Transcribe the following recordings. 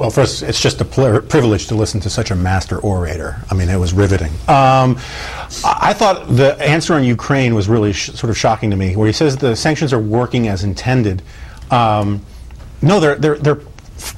Well, first, it's just a privilege to listen to such a master orator. I mean, it was riveting. I thought the answer on Ukraine was really sort of shocking to me, where he says the sanctions are working as intended. No, they're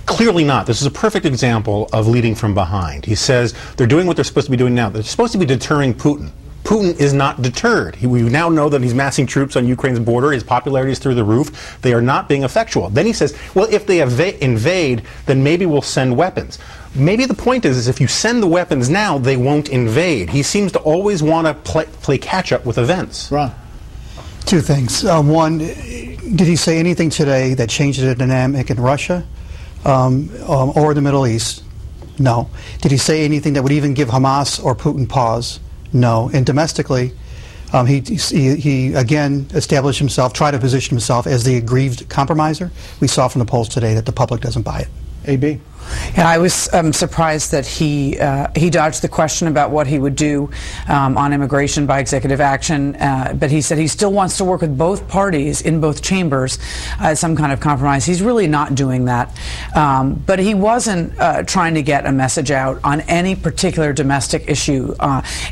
clearly not. This is a perfect example of leading from behind. He says they're doing what they're supposed to be doing now. They're supposed to be deterring Putin. Putin is not deterred. We now know that he's massing troops on Ukraine's border. His popularity is through the roof. They are not being effectual. Then he says, well, if they invade, then maybe we'll send weapons. Maybe the point is if you send the weapons now, they won't invade. He seems to always want to play catch-up with events. Ron. Two things. One, did he say anything today that changed the dynamic in Russia or the Middle East? No. Did he say anything that would even give Hamas or Putin pause? No. And domestically, he again established himself, tried to position himself as the aggrieved compromiser. We saw from the polls today that the public doesn't buy it. AB. Yeah, I was surprised that he dodged the question about what he would do on immigration by executive action, but he said he still wants to work with both parties in both chambers as some kind of compromise. He's really not doing that, but he wasn't trying to get a message out on any particular domestic issue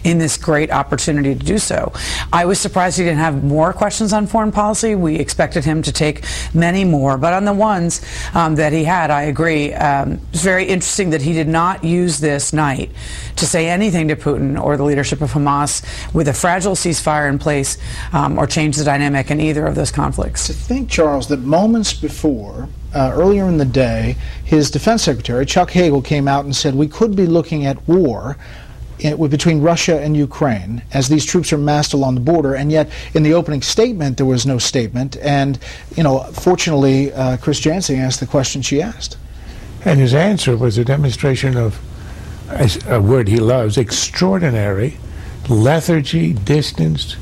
in this great opportunity to do so. I was surprised he didn't have more questions on foreign policy. We expected him to take many more, but on the ones that he had, I agree. It's very interesting that he did not use this night to say anything to Putin or the leadership of Hamas with a fragile ceasefire in place or change the dynamic in either of those conflicts. To think, Charles, that moments before, earlier in the day, his defense secretary, Chuck Hagel, came out and said we could be looking at war between Russia and Ukraine as these troops are massed along the border, and yet in the opening statement there was no statement, and fortunately Chris Jansing asked the question she asked. And his answer was a demonstration of a word he loves, extraordinary lethargy, distance,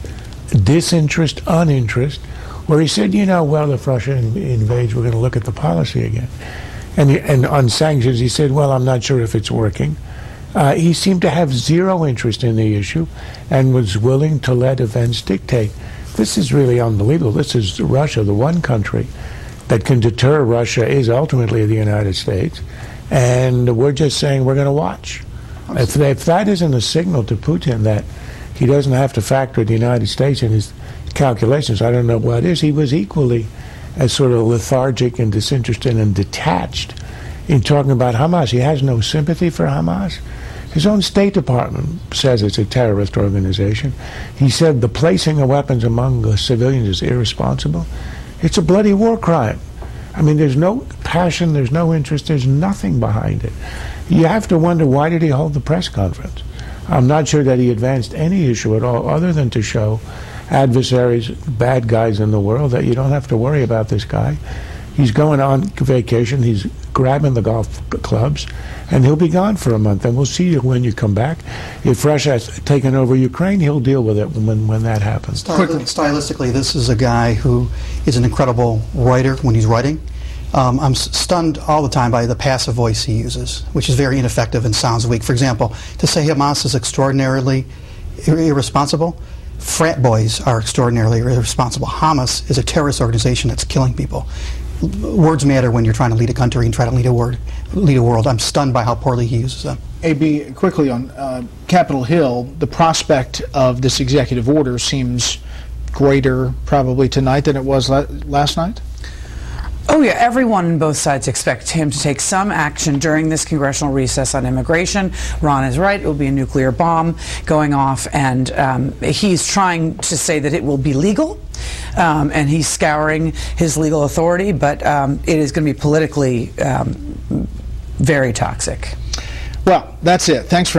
disinterest, uninterest, where he said, well, if Russia invades, we're going to look at the policy again. And on sanctions, he said, well, I'm not sure if it's working. He seemed to have zero interest in the issue and was willing to let events dictate. This is really unbelievable. This is Russia, the one country that can deter Russia is ultimately the United States, and we're just saying we're going to watch. If that isn't a signal to Putin that he doesn't have to factor the United States in his calculations, I don't know what is. He was equally as sort of lethargic and disinterested and detached in talking about Hamas. He has no sympathy for Hamas. His own State Department says it's a terrorist organization. He said the placing of weapons among the civilians is irresponsible. It's a bloody war crime. I mean, there's no passion, there's no interest, there's nothing behind it. You have to wonder, why did he hold the press conference? I'm not sure that he advanced any issue at all other than to show adversaries, bad guys in the world, that you don't have to worry about this guy. He's going on vacation, he's grabbing the golf clubs, and he'll be gone for a month, and we'll see you when you come back. If Russia has taken over Ukraine, he'll deal with it when that happens. Stylistically, this is a guy who is an incredible writer when he's writing. I'm stunned all the time by the passive voice he uses, which is very ineffective and sounds weak. For example, to say Hamas is extraordinarily irresponsible, frat boys are extraordinarily irresponsible. Hamas is a terrorist organization that's killing people. Words matter when you're trying to lead a country and try to lead a world. I'm stunned by how poorly he uses them. AB, quickly on Capitol Hill, the prospect of this executive order seems greater probably tonight than it was last night? Oh yeah, everyone on both sides expects him to take some action during this congressional recess on immigration. Ron is right, it will be a nuclear bomb going off, and he's trying to say that it will be legal, and he's scouring his legal authority, but it is going to be politically very toxic. Well, that's it. Thanks for